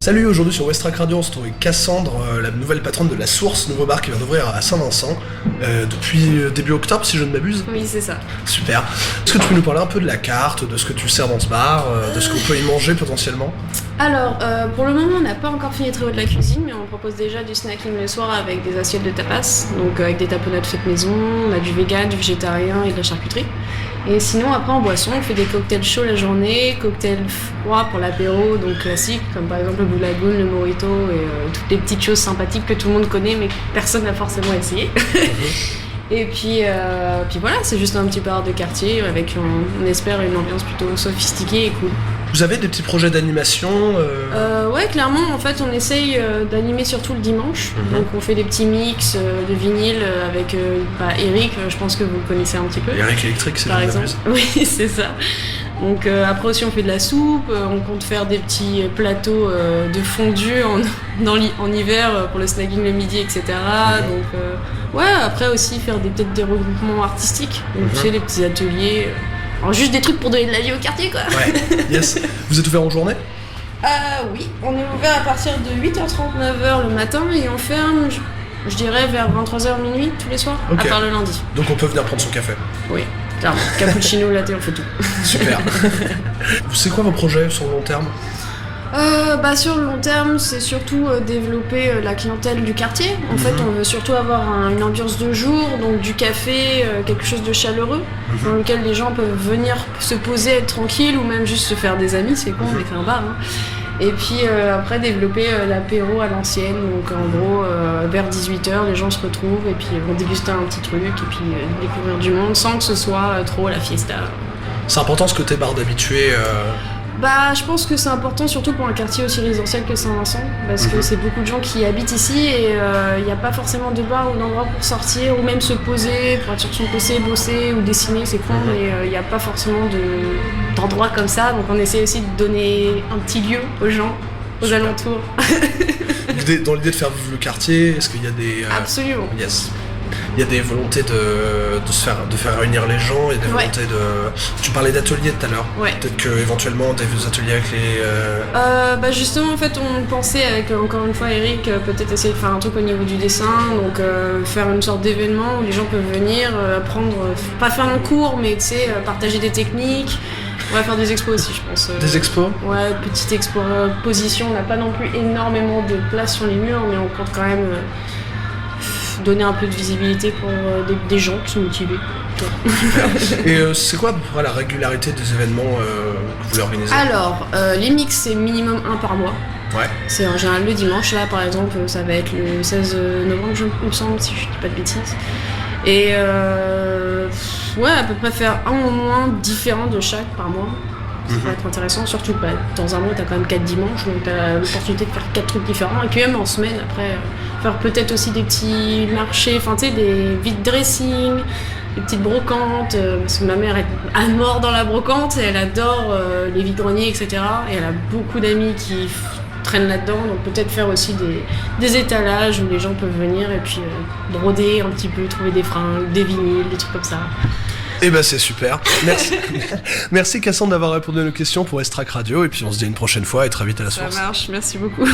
Salut, aujourd'hui sur Westrack Radio, on se trouve avec Cassandre, la nouvelle patronne de La Source, nouveau bar qui vient d'ouvrir à Saint-Vincent, depuis début octobre si je ne m'abuse. Oui, c'est ça. Super. Est-ce que tu peux nous parler un peu de la carte, de ce que tu sers dans ce bar, de ce qu'on peut y manger potentiellement? Alors, pour le moment, on n'a pas encore fini les travaux de la cuisine, mais on propose déjà du snacking le soir avec des assiettes de tapas, donc avec des tapenades faites maison, on a du vegan, du végétarien et de la charcuterie. Et sinon, après en boisson, on fait des cocktails chauds la journée, cocktails froids pour l'apéro, donc classiques, comme par exemple le Blue Lagoon, le Mojito et toutes les petites choses sympathiques que tout le monde connaît, mais que personne n'a forcément essayé. Et puis voilà, c'est juste un petit bar de quartier avec, on espère, une ambiance plutôt sophistiquée et cool. Vous avez des petits projets d'animation Ouais, clairement, en fait, on essaye d'animer surtout le dimanche. Donc, on fait des petits mix de vinyle avec Eric, je pense que vous le connaissez un petit peu. Eric Électrique, c'est par exemple. Oui, c'est ça. Donc, après aussi, on fait de la soupe, on compte faire des petits plateaux de fondue en hiver pour le snacking le midi, etc. Donc, ouais, après aussi, faire peut-être des regroupements artistiques. Donc, tu sais, des petits ateliers. Alors juste des trucs pour donner de la vie au quartier, quoi. Ouais, yes. Vous êtes ouvert en journée? Oui, on est ouvert à partir de 8h30, 9h le matin et on ferme, je dirais, vers 23h minuit tous les soirs, à part le lundi. Donc on peut venir prendre son café? Oui, clairement. Cappuccino, latte, on fait tout. Super. C'est quoi vos projets sur le long terme? Sur le long terme, c'est surtout développer la clientèle du quartier. En fait, on veut surtout avoir une ambiance de jour, donc du café, quelque chose de chaleureux, dans lequel les gens peuvent venir se poser, être tranquilles, ou même juste se faire des amis, c'est con, on est fait un bar. Et puis après, développer l'apéro à l'ancienne, donc en gros, vers 18h, les gens se retrouvent et puis vont déguster un petit truc, et puis découvrir du monde, sans que ce soit trop la fiesta. C'est important ce côté bar d'habitués je pense que c'est important surtout pour un quartier aussi résidentiel que Saint-Vincent, parce que c'est beaucoup de gens qui habitent ici et il n'y a pas forcément de bar ou d'endroit pour sortir ou même se poser, pour être sur son PC, bosser ou dessiner, c'est con, mais il n'y a pas forcément d'endroit comme ça, donc on essaie aussi de donner un petit lieu aux gens, aux alentours. Dans l'idée de faire vivre le quartier, est-ce qu'il y a des... Absolument. Yes. Il y a des volontés de faire réunir les gens, il y a des volontés de... Tu parlais d'ateliers tout à l'heure. Ouais. Peut-être qu'éventuellement des ateliers avec les... Justement, en fait, on pensait avec, encore une fois, Eric, peut-être essayer de faire un truc au niveau du dessin, donc faire une sorte d'événement où les gens peuvent venir, apprendre, pas faire un cours, mais tu sais, partager des techniques. On va faire des expos aussi, je pense. Des expos? Ouais, petite exposition. On n'a pas non plus énormément de place sur les murs, mais on compte quand même... donner un peu de visibilité pour des gens qui sont motivés. Et c'est quoi à peu près la régularité des événements que vous voulez organiser? Alors, les mix, c'est minimum un par mois. Ouais. C'est en général le dimanche. Là, par exemple, ça va être le 16 novembre, il me semble, si je dis pas de bêtises. Et à peu près faire un au moins différent de chaque par mois. Ça va être intéressant, surtout dans un mois t'as quand même 4 dimanches, donc t'as l'opportunité de faire 4 trucs différents, et puis même en semaine après, faire peut-être aussi des petits marchés, enfin tu sais, des vide dressing, des petites brocantes, parce que ma mère est à mort dans la brocante, et elle adore les vide-greniers, etc. Et elle a beaucoup d'amis qui traînent là-dedans, donc peut-être faire aussi des étalages où les gens peuvent venir et puis broder un petit peu, trouver des fringues, des vinyles, des trucs comme ça. Eh ben c'est super, merci. Merci Cassandre d'avoir répondu à nos questions pour Westrack Radio, et puis on se dit à une prochaine fois et très vite à La Source. Ça marche, merci beaucoup.